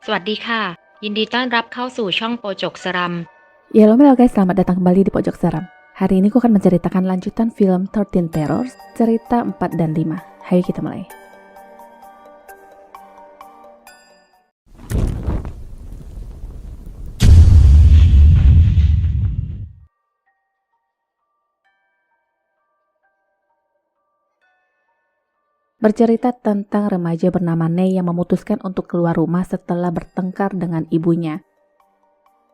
สวัสดีค่ะยินดีต้อนรับเข้าสู่ช่องโปจกสรัม Ya halo guys, selamat datang kembali di Pojok Seram. Hari ini aku akan menceritakan lanjutan film 13 Terrors, cerita 4 dan 5. Hayo kita mulai. Bercerita tentang remaja bernama Ney yang memutuskan untuk keluar rumah setelah bertengkar dengan ibunya.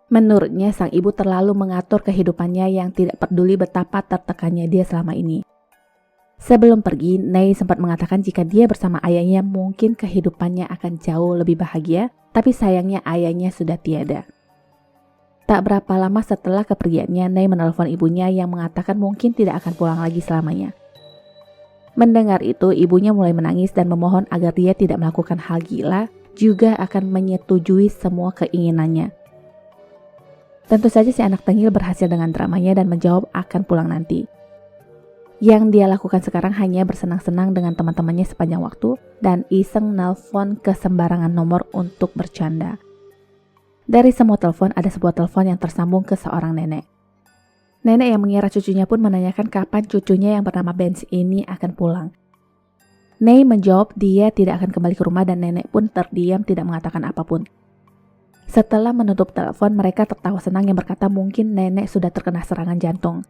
Menurutnya, sang ibu terlalu mengatur kehidupannya yang tidak peduli betapa tertekannya dia selama ini. Sebelum pergi, Ney sempat mengatakan jika dia bersama ayahnya mungkin kehidupannya akan jauh lebih bahagia, tapi sayangnya ayahnya sudah tiada. Tak berapa lama setelah kepergiannya, Ney menelpon ibunya yang mengatakan mungkin tidak akan pulang lagi selamanya. Mendengar itu, ibunya mulai menangis dan memohon agar dia tidak melakukan hal gila, juga akan menyetujui semua keinginannya. Tentu saja si anak tengil berhasil dengan dramanya dan menjawab akan pulang nanti. Yang dia lakukan sekarang hanya bersenang-senang dengan teman-temannya sepanjang waktu dan iseng nelpon ke sembarangan nomor untuk bercanda. Dari semua telepon ada sebuah telepon yang tersambung ke seorang nenek. Nenek yang mengira cucunya pun menanyakan kapan cucunya yang bernama Benz ini akan pulang. Ney menjawab dia tidak akan kembali ke rumah dan nenek pun terdiam tidak mengatakan apapun. Setelah menutup telepon, mereka tertawa senang yang berkata mungkin nenek sudah terkena serangan jantung.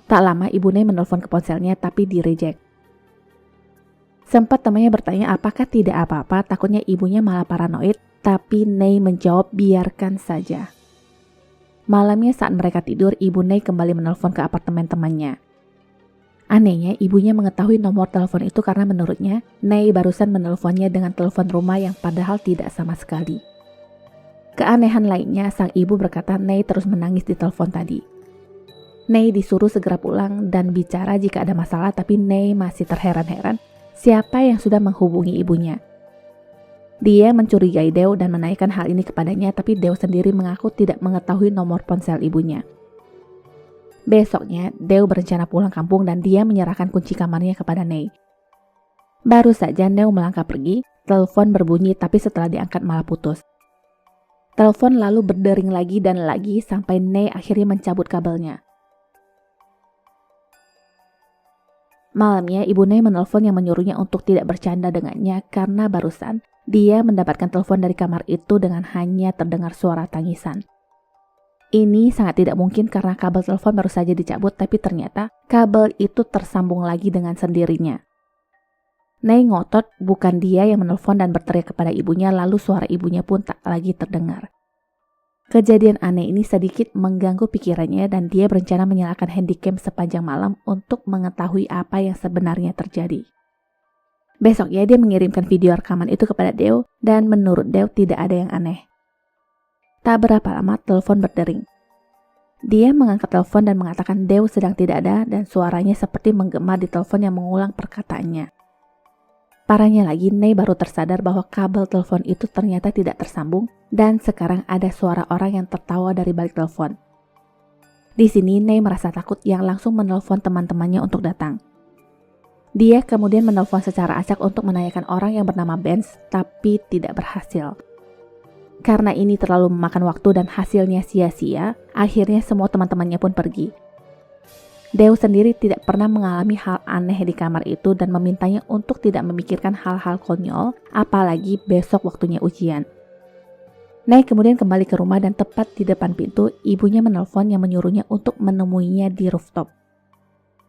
Tak lama ibu Ney menelpon ke ponselnya tapi di-reject. Sempat temannya bertanya apakah tidak apa-apa, takutnya ibunya malah paranoid, tapi Ney menjawab biarkan saja. Malamnya saat mereka tidur, ibu Ney kembali menelpon ke apartemen temannya. Anehnya, ibunya mengetahui nomor telepon itu karena menurutnya, Ney barusan menelponnya dengan telepon rumah yang padahal tidak sama sekali. Keanehan lainnya, sang ibu berkata Ney terus menangis di telepon tadi. Ney disuruh segera pulang dan bicara jika ada masalah, tapi Ney masih terheran-heran siapa yang sudah menghubungi ibunya. Dia mencurigai Deo dan menanyakan hal ini kepadanya, tapi Deo sendiri mengaku tidak mengetahui nomor ponsel ibunya. Besoknya, Deo berencana pulang kampung dan dia menyerahkan kunci kamarnya kepada Ney. Baru saja Neo melangkah pergi, telepon berbunyi tapi setelah diangkat malah putus. Telepon lalu berdering lagi dan lagi sampai Ney akhirnya mencabut kabelnya. Malamnya, ibu Ney menelpon yang menyuruhnya untuk tidak bercanda dengannya karena barusan dia mendapatkan telepon dari kamar itu dengan hanya terdengar suara tangisan. Ini sangat tidak mungkin karena kabel telepon baru saja dicabut, tapi ternyata kabel itu tersambung lagi dengan sendirinya. Ney ngotot bukan dia yang menelpon dan berteriak kepada ibunya, lalu suara ibunya pun tak lagi terdengar. Kejadian aneh ini sedikit mengganggu pikirannya dan dia berencana menyalakan handycam sepanjang malam untuk mengetahui apa yang sebenarnya terjadi. Besoknya dia mengirimkan video rekaman itu kepada Deo dan menurut Deo tidak ada yang aneh. Tak berapa lama telepon berdering. Dia mengangkat telepon dan mengatakan Deo sedang tidak ada dan suaranya seperti menggema di telepon yang mengulang perkataannya. Parahnya lagi, Ney baru tersadar bahwa kabel telepon itu ternyata tidak tersambung dan sekarang ada suara orang yang tertawa dari balik telepon. Di sini Ney merasa takut yang langsung menelpon teman-temannya untuk datang. Dia kemudian menelpon secara acak untuk menanyakan orang yang bernama Benz, tapi tidak berhasil. Karena ini terlalu memakan waktu dan hasilnya sia-sia, akhirnya semua teman-temannya pun pergi. Deo sendiri tidak pernah mengalami hal aneh di kamar itu dan memintanya untuk tidak memikirkan hal-hal konyol, apalagi besok waktunya ujian. Ney kemudian kembali ke rumah dan tepat di depan pintu, ibunya menelpon yang menyuruhnya untuk menemuinya di rooftop.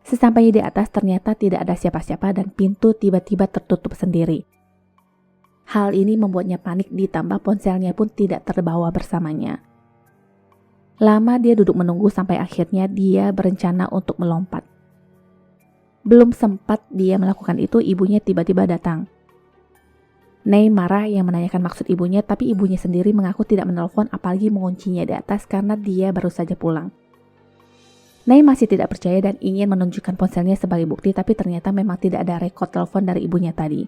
Sesampainya di atas ternyata tidak ada siapa-siapa dan pintu tiba-tiba tertutup sendiri. Hal ini membuatnya panik ditambah ponselnya pun tidak terbawa bersamanya. Lama dia duduk menunggu sampai akhirnya dia berencana untuk melompat. Belum sempat dia melakukan itu, ibunya tiba-tiba datang. Ney marah yang menanyakan maksud ibunya, tapi ibunya sendiri mengaku tidak menelpon apalagi menguncinya di atas karena dia baru saja pulang. Ney masih tidak percaya dan ingin menunjukkan ponselnya sebagai bukti, tapi ternyata memang tidak ada rekod telepon dari ibunya tadi.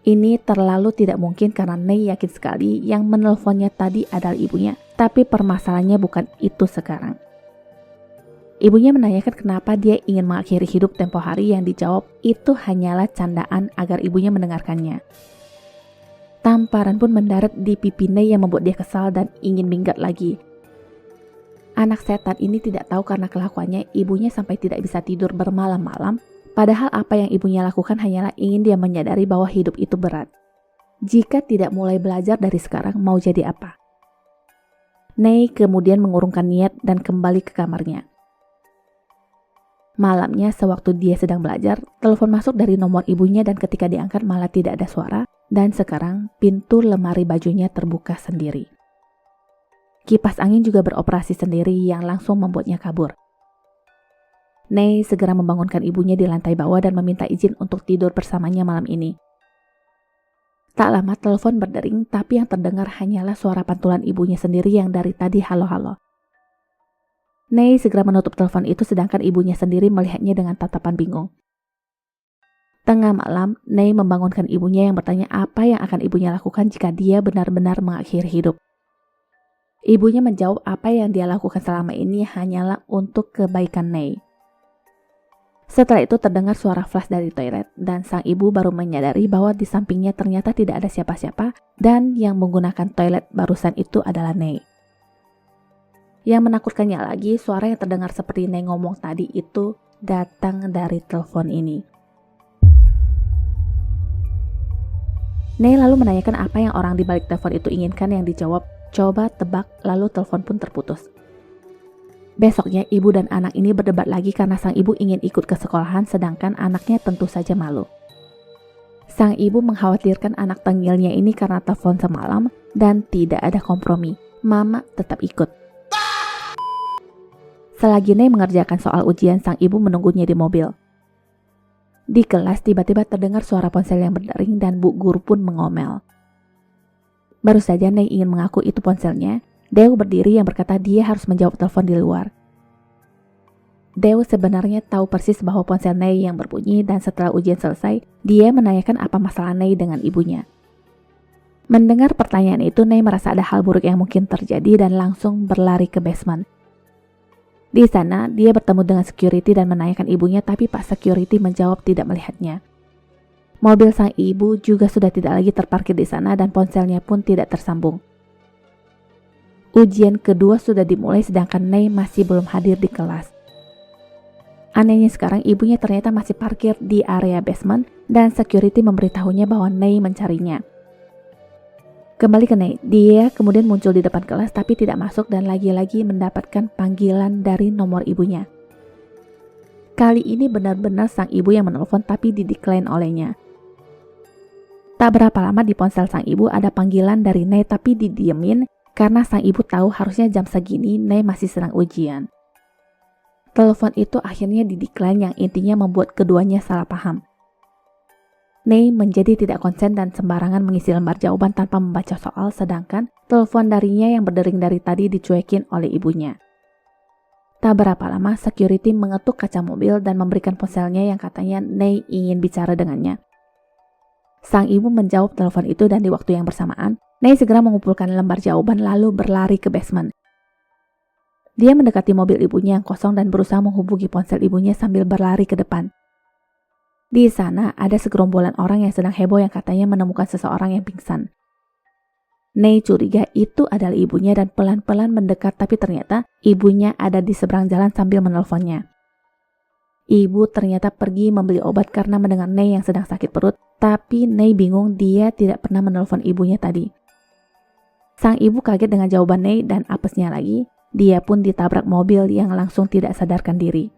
Ini terlalu tidak mungkin karena Ney yakin sekali yang menelponnya tadi adalah ibunya, tapi permasalahannya bukan itu sekarang. Ibunya menanyakan kenapa dia ingin mengakhiri hidup tempo hari yang dijawab itu hanyalah candaan agar ibunya mendengarkannya. Tamparan pun mendarat di pipi Nei yang membuat dia kesal dan ingin minggat lagi. Anak setan ini tidak tahu karena kelakuannya ibunya sampai tidak bisa tidur bermalam-malam, padahal apa yang ibunya lakukan hanyalah ingin dia menyadari bahwa hidup itu berat. Jika tidak mulai belajar dari sekarang, mau jadi apa? Nei kemudian mengurungkan niat dan kembali ke kamarnya. Malamnya, sewaktu dia sedang belajar, telepon masuk dari nomor ibunya dan ketika diangkat malah tidak ada suara, dan sekarang pintu lemari bajunya terbuka sendiri. Kipas angin juga beroperasi sendiri yang langsung membuatnya kabur. Nei segera membangunkan ibunya di lantai bawah dan meminta izin untuk tidur bersamanya malam ini. Tak lama telepon berdering, tapi yang terdengar hanyalah suara pantulan ibunya sendiri yang dari tadi halo-halo. Nei segera menutup telepon itu sedangkan ibunya sendiri melihatnya dengan tatapan bingung. Tengah malam, Nei membangunkan ibunya yang bertanya apa yang akan ibunya lakukan jika dia benar-benar mengakhiri hidup. Ibunya menjawab apa yang dia lakukan selama ini hanyalah untuk kebaikan Nei. Setelah itu terdengar suara flash dari toilet dan sang ibu baru menyadari bahwa di sampingnya ternyata tidak ada siapa-siapa dan yang menggunakan toilet barusan itu adalah Nei. Yang menakutkannya lagi, suara yang terdengar seperti Nei ngomong tadi itu datang dari telepon ini. Nei lalu menanyakan apa yang orang di balik telepon itu inginkan yang dijawab, coba tebak, lalu telepon pun terputus. Besoknya ibu dan anak ini berdebat lagi karena sang ibu ingin ikut ke sekolahan sedangkan anaknya tentu saja malu. Sang ibu mengkhawatirkan anak tengilnya ini karena telepon semalam dan tidak ada kompromi. Mama tetap ikut. Selagi Nei mengerjakan soal ujian, sang ibu menunggunya di mobil. Di kelas tiba-tiba terdengar suara ponsel yang berdering dan Bu Guru pun mengomel. Baru saja Nei ingin mengaku itu ponselnya, Dew berdiri yang berkata dia harus menjawab telepon di luar. Dew sebenarnya tahu persis bahwa ponsel Nei yang berbunyi dan setelah ujian selesai, dia menanyakan apa masalah Nei dengan ibunya. Mendengar pertanyaan itu, Nei merasa ada hal buruk yang mungkin terjadi dan langsung berlari ke basement. Di sana, dia bertemu dengan security dan menanyakan ibunya, tapi Pak Security menjawab tidak melihatnya. Mobil sang ibu juga sudah tidak lagi terparkir di sana dan ponselnya pun tidak tersambung. Ujian kedua sudah dimulai sedangkan Nei masih belum hadir di kelas. Anehnya sekarang ibunya ternyata masih parkir di area basement dan security memberitahunya bahwa Nei mencarinya. Kembali ke Nei, dia kemudian muncul di depan kelas tapi tidak masuk dan lagi-lagi mendapatkan panggilan dari nomor ibunya. Kali ini benar-benar sang ibu yang menelpon tapi di-decline olehnya. Tak berapa lama di ponsel sang ibu ada panggilan dari Nei tapi didiemin karena sang ibu tahu harusnya jam segini Nei masih sedang ujian. Telepon itu akhirnya di-decline yang intinya membuat keduanya salah paham. Nei menjadi tidak konsen dan sembarangan mengisi lembar jawaban tanpa membaca soal sedangkan telepon darinya yang berdering dari tadi dicuekin oleh ibunya. Tak berapa lama security mengetuk kaca mobil dan memberikan ponselnya yang katanya Nei ingin bicara dengannya. Sang ibu menjawab telepon itu dan di waktu yang bersamaan, Nei segera mengumpulkan lembar jawaban lalu berlari ke basement. Dia mendekati mobil ibunya yang kosong dan berusaha menghubungi ponsel ibunya sambil berlari ke depan. Di sana ada segerombolan orang yang sedang heboh yang katanya menemukan seseorang yang pingsan. Nei curiga itu adalah ibunya dan pelan-pelan mendekat tapi ternyata ibunya ada di seberang jalan sambil menelponnya. Ibu ternyata pergi membeli obat karena mendengar Nei yang sedang sakit perut, tapi Nei bingung dia tidak pernah menelpon ibunya tadi. Sang ibu kaget dengan jawaban Nei dan apesnya lagi, dia pun ditabrak mobil yang langsung tidak sadarkan diri.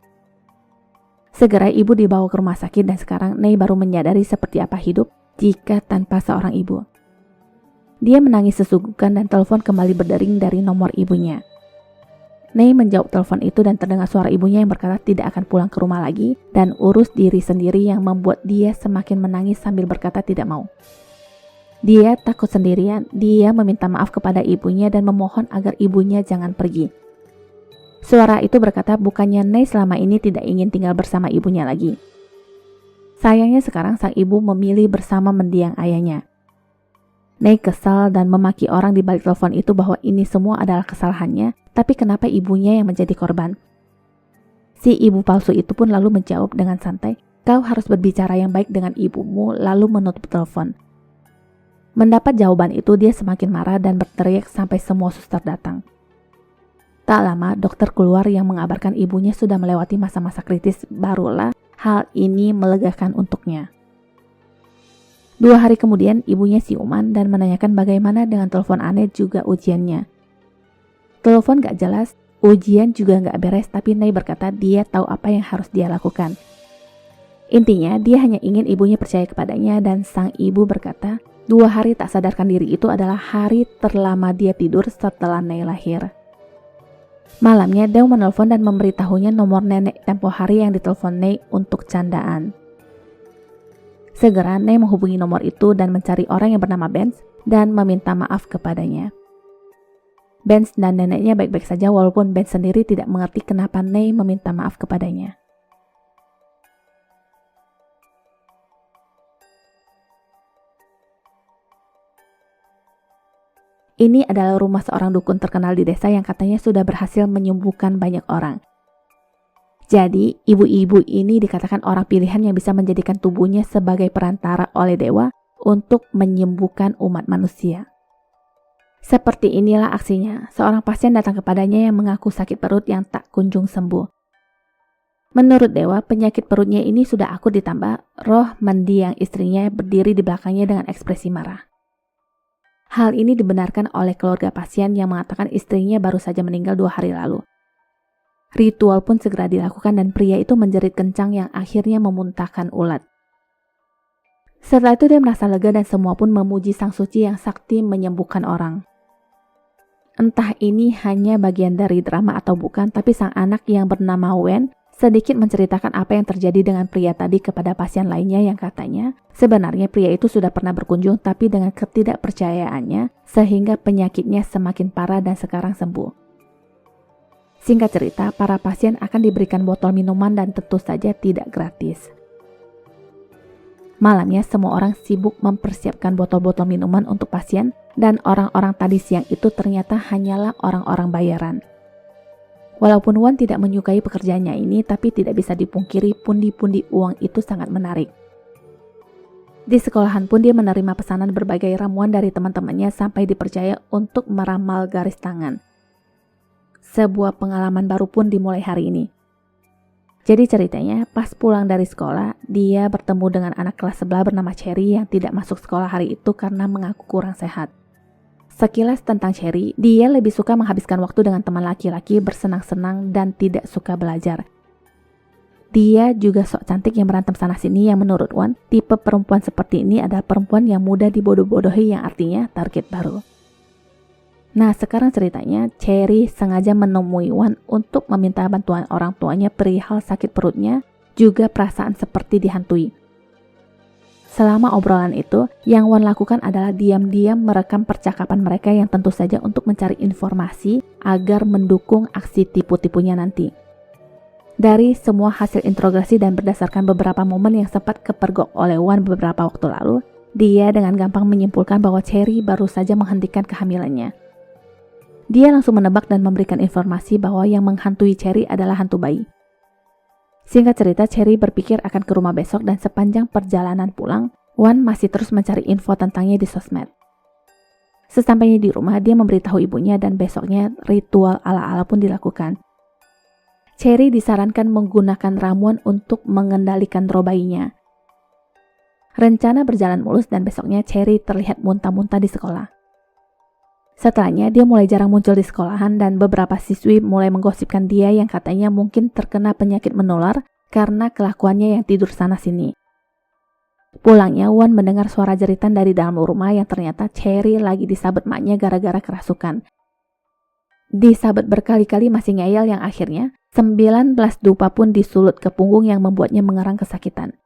Segera ibu dibawa ke rumah sakit dan sekarang Nei baru menyadari seperti apa hidup jika tanpa seorang ibu. Dia menangis sesungguhkan dan telepon kembali berdering dari nomor ibunya. Nei menjawab telepon itu dan terdengar suara ibunya yang berkata tidak akan pulang ke rumah lagi dan urus diri sendiri yang membuat dia semakin menangis sambil berkata tidak mau. Dia takut sendirian, dia meminta maaf kepada ibunya dan memohon agar ibunya jangan pergi. Suara itu berkata bukannya Nei selama ini tidak ingin tinggal bersama ibunya lagi. Sayangnya sekarang sang ibu memilih bersama mendiang ayahnya. Nei kesal dan memaki orang di balik telepon itu bahwa ini semua adalah kesalahannya, tapi kenapa ibunya yang menjadi korban? Si ibu palsu itu pun lalu menjawab dengan santai, kau harus berbicara yang baik dengan ibumu lalu menutup telepon. Mendapat jawaban itu, dia semakin marah dan berteriak sampai semua suster datang. Tak lama, dokter keluar yang mengabarkan ibunya sudah melewati masa-masa kritis. Barulah hal ini melegakan untuknya. 2 hari kemudian, ibunya siuman dan menanyakan bagaimana dengan telepon aneh juga ujiannya. Telepon gak jelas, ujian juga gak beres, tapi Nay berkata dia tahu apa yang harus dia lakukan. Intinya, dia hanya ingin ibunya percaya kepadanya, dan sang ibu berkata 2 hari tak sadarkan diri itu adalah hari terlama dia tidur setelah Nay lahir. Malamnya, Dew menelpon dan memberitahunya nomor nenek tempo hari yang ditelepon Nay untuk candaan. Segera, Nay menghubungi nomor itu dan mencari orang yang bernama Benz dan meminta maaf kepadanya. Benz dan neneknya baik-baik saja walaupun Benz sendiri tidak mengerti kenapa Nay meminta maaf kepadanya. Ini adalah rumah seorang dukun terkenal di desa yang katanya sudah berhasil menyembuhkan banyak orang. Jadi, ibu-ibu ini dikatakan orang pilihan yang bisa menjadikan tubuhnya sebagai perantara oleh dewa untuk menyembuhkan umat manusia. Seperti inilah aksinya, seorang pasien datang kepadanya yang mengaku sakit perut yang tak kunjung sembuh. Menurut dewa, penyakit perutnya ini sudah akut ditambah roh mendiang istrinya berdiri di belakangnya dengan ekspresi marah. Hal ini dibenarkan oleh keluarga pasien yang mengatakan istrinya baru saja meninggal 2 hari lalu. Ritual pun segera dilakukan dan pria itu menjerit kencang yang akhirnya memuntahkan ulat. Setelah itu dia merasa lega dan semua pun memuji sang suci yang sakti menyembuhkan orang. Entah ini hanya bagian dari drama atau bukan, tapi sang anak yang bernama Wen sedikit menceritakan apa yang terjadi dengan pria tadi kepada pasien lainnya yang katanya sebenarnya pria itu sudah pernah berkunjung tapi dengan ketidakpercayaannya sehingga penyakitnya semakin parah dan sekarang sembuh. Singkat cerita, para pasien akan diberikan botol minuman dan tentu saja tidak gratis. Malamnya semua orang sibuk mempersiapkan botol-botol minuman untuk pasien dan orang-orang tadi siang itu ternyata hanyalah orang-orang bayaran. Walaupun Wan tidak menyukai pekerjaannya ini, tapi tidak bisa dipungkiri pundi-pundi uang itu sangat menarik. Di sekolahan pun dia menerima pesanan berbagai ramuan dari teman-temannya sampai dipercaya untuk meramal garis tangan. Sebuah pengalaman baru pun dimulai hari ini. Jadi ceritanya, pas pulang dari sekolah, dia bertemu dengan anak kelas sebelah bernama Cherry yang tidak masuk sekolah hari itu karena mengaku kurang sehat. Sekilas tentang Cherry, dia lebih suka menghabiskan waktu dengan teman laki-laki, bersenang-senang dan tidak suka belajar. Dia juga sok cantik yang berantem sana-sini yang menurut Wan, tipe perempuan seperti ini adalah perempuan yang mudah dibodoh-bodohi yang artinya target baru. Nah sekarang ceritanya, Cherry sengaja menemui Wan untuk meminta bantuan orang tuanya perihal sakit perutnya, juga perasaan seperti dihantui. Selama obrolan itu, yang Wan lakukan adalah diam-diam merekam percakapan mereka yang tentu saja untuk mencari informasi agar mendukung aksi tipu-tipunya nanti. Dari semua hasil interogasi dan berdasarkan beberapa momen yang sempat kepergok oleh Wan beberapa waktu lalu, dia dengan gampang menyimpulkan bahwa Cherry baru saja menghentikan kehamilannya. Dia langsung menebak dan memberikan informasi bahwa yang menghantui Cherry adalah hantu bayi. Singkat cerita, Cherry berpikir akan ke rumah besok dan sepanjang perjalanan pulang, Wan masih terus mencari info tentangnya di sosmed. Sesampainya di rumah, dia memberitahu ibunya dan besoknya ritual ala-ala pun dilakukan. Cherry disarankan menggunakan ramuan untuk mengendalikan roh bayinya. Rencana berjalan mulus dan besoknya Cherry terlihat muntah-muntah di sekolah. Setelahnya, dia mulai jarang muncul di sekolahan dan beberapa siswi mulai menggosipkan dia yang katanya mungkin terkena penyakit menular karena kelakuannya yang tidur sana-sini. Pulangnya, Wan mendengar suara jeritan dari dalam rumah yang ternyata Cherry lagi disabet maknya gara-gara kerasukan. Disabet berkali-kali masih ngeyel yang akhirnya 19 dupa pun disulut ke punggung yang membuatnya mengerang kesakitan.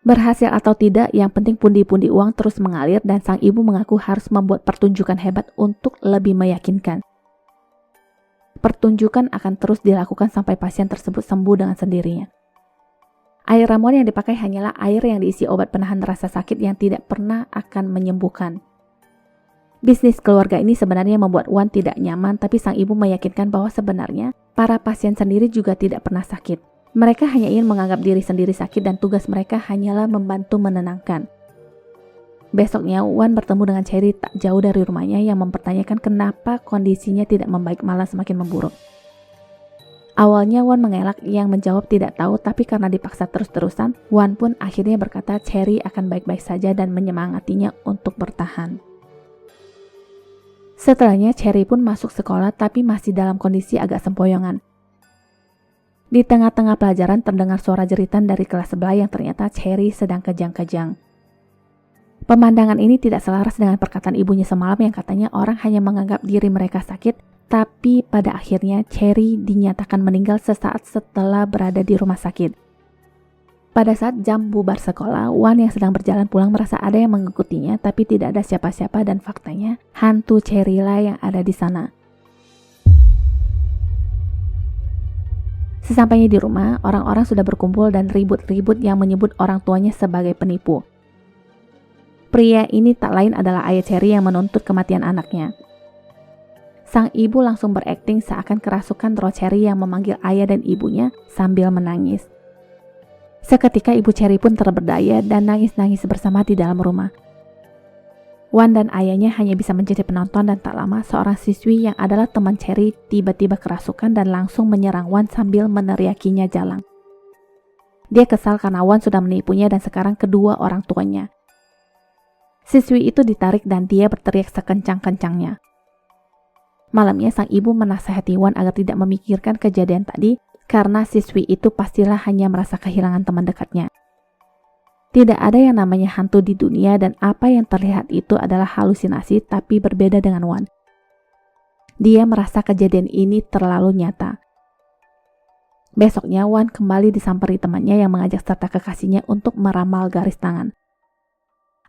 Berhasil atau tidak, yang penting pundi-pundi uang terus mengalir dan sang ibu mengaku harus membuat pertunjukan hebat untuk lebih meyakinkan. Pertunjukan akan terus dilakukan sampai pasien tersebut sembuh dengan sendirinya. Air ramuan yang dipakai hanyalah air yang diisi obat penahan rasa sakit yang tidak pernah akan menyembuhkan. Bisnis keluarga ini sebenarnya membuat Wan tidak nyaman, tapi sang ibu meyakinkan bahwa sebenarnya para pasien sendiri juga tidak pernah sakit. Mereka hanya ingin menganggap diri sendiri sakit dan tugas mereka hanyalah membantu menenangkan. Besoknya, Wan bertemu dengan Cherry tak jauh dari rumahnya yang mempertanyakan kenapa kondisinya tidak membaik malah semakin memburuk. Awalnya Wan mengelak yang menjawab tidak tahu, tapi karena dipaksa terus-terusan, Wan pun akhirnya berkata Cherry akan baik-baik saja dan menyemangatinya untuk bertahan. Setelahnya Cherry pun masuk sekolah tapi masih dalam kondisi agak sempoyongan. Di tengah-tengah pelajaran terdengar suara jeritan dari kelas sebelah yang ternyata Cherry sedang kejang-kejang. Pemandangan ini tidak selaras dengan perkataan ibunya semalam yang katanya orang hanya menganggap diri mereka sakit, tapi pada akhirnya Cherry dinyatakan meninggal sesaat setelah berada di rumah sakit. Pada saat jam bubar sekolah, Wan yang sedang berjalan pulang merasa ada yang mengikutinya, tapi tidak ada siapa-siapa dan faktanya hantu Cherry lah yang ada di sana. Sesampainya di rumah, orang-orang sudah berkumpul dan ribut-ribut yang menyebut orang tuanya sebagai penipu. Pria ini tak lain adalah ayah Cherry yang menuntut kematian anaknya. Sang ibu langsung berakting seakan kerasukan roh Cherry yang memanggil ayah dan ibunya sambil menangis. Seketika ibu Cherry pun terberdaya dan nangis-nangis bersama di dalam rumah. Wan dan ayahnya hanya bisa menjadi penonton dan tak lama seorang siswi yang adalah teman Cherry tiba-tiba kerasukan dan langsung menyerang Wan sambil meneriakinya jalang. Dia kesal karena Wan sudah menipunya dan sekarang kedua orang tuanya. Siswi itu ditarik dan dia berteriak sekencang-kencangnya. Malamnya sang ibu menasihati Wan agar tidak memikirkan kejadian tadi karena siswi itu pastilah hanya merasa kehilangan teman dekatnya. Tidak ada yang namanya hantu di dunia dan apa yang terlihat itu adalah halusinasi tapi berbeda dengan Wan. Dia merasa kejadian ini terlalu nyata. Besoknya Wan kembali disamperi temannya yang mengajak serta kekasihnya untuk meramal garis tangan.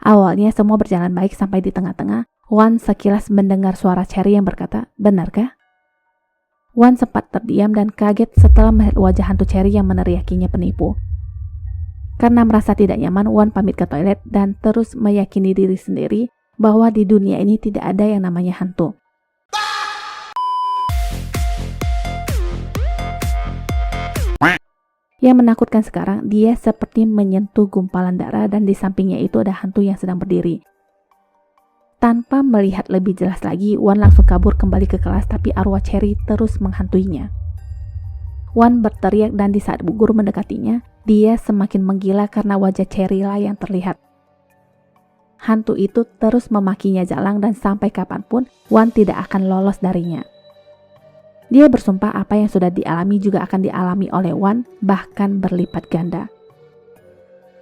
Awalnya semua berjalan baik sampai di tengah-tengah, Wan sekilas mendengar suara Cherry yang berkata, "Benarkah?" Wan sempat terdiam dan kaget setelah melihat wajah hantu Cherry yang meneriakinya penipu. Karena merasa tidak nyaman, Wan pamit ke toilet dan terus meyakini diri sendiri bahwa di dunia ini tidak ada yang namanya hantu. Yang menakutkan sekarang, dia seperti menyentuh gumpalan darah dan di sampingnya itu ada hantu yang sedang berdiri. Tanpa melihat lebih jelas lagi, Wan langsung kabur kembali ke kelas tapi arwah Cherry terus menghantuinya. Wan berteriak dan di saat bu guru mendekatinya, dia semakin menggila karena wajah Cherry lah yang terlihat. Hantu itu terus memakinya jalang dan sampai kapanpun Wan tidak akan lolos darinya. Dia bersumpah apa yang sudah dialami juga akan dialami oleh Wan, bahkan berlipat ganda.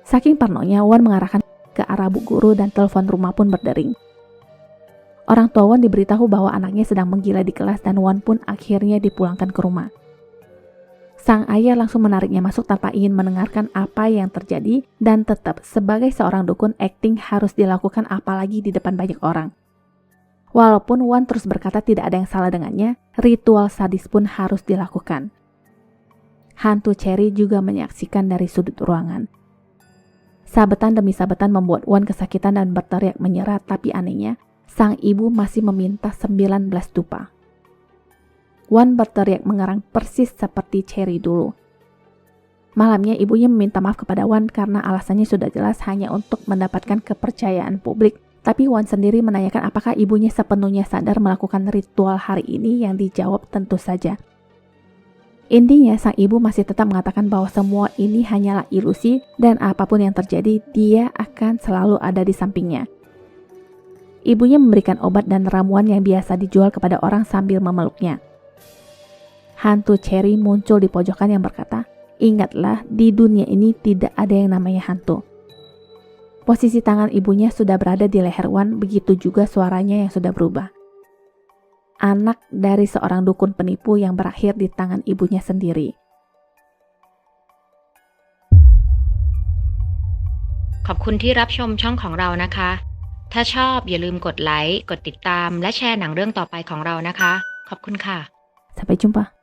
Saking parnonya, Wan mengarahkan ke arah bu guru dan telepon rumah pun berdering. Orang tua Wan diberitahu bahwa anaknya sedang menggila di kelas dan Wan pun akhirnya dipulangkan ke rumah. Sang ayah langsung menariknya masuk tanpa ingin mendengarkan apa yang terjadi dan tetap sebagai seorang dukun akting harus dilakukan apalagi di depan banyak orang. Walaupun Wan terus berkata tidak ada yang salah dengannya, ritual sadis pun harus dilakukan. Hantu Cherry juga menyaksikan dari sudut ruangan. Sabetan demi sabetan membuat Wan kesakitan dan berteriak menyerah, tapi anehnya, sang ibu masih meminta 19 dupa. Wan berteriak mengerang persis seperti Cherry dulu. Malamnya ibunya meminta maaf kepada Wan karena alasannya sudah jelas hanya untuk mendapatkan kepercayaan publik. Tapi Wan sendiri menanyakan apakah ibunya sepenuhnya sadar melakukan ritual hari ini yang dijawab tentu saja. Intinya sang ibu masih tetap mengatakan bahwa semua ini hanyalah ilusi dan apapun yang terjadi dia akan selalu ada di sampingnya. Ibunya memberikan obat dan ramuan yang biasa dijual kepada orang sambil memeluknya. Hantu Cherry muncul di pojokan yang berkata, "Ingatlah, di dunia ini tidak ada yang namanya hantu." Posisi tangan ibunya sudah berada di leher Wan, begitu juga suaranya yang sudah berubah. Anak dari seorang dukun penipu yang berakhir di tangan ibunya sendiri. ขอบคุณที่รับชมช่องของเรานะคะ ถ้าชอบอย่าลืมกดไลค์ กดติดตามและแชร์หนังเรื่องต่อไปของเรานะคะ ขอบคุณค่ะ Sampai jumpa.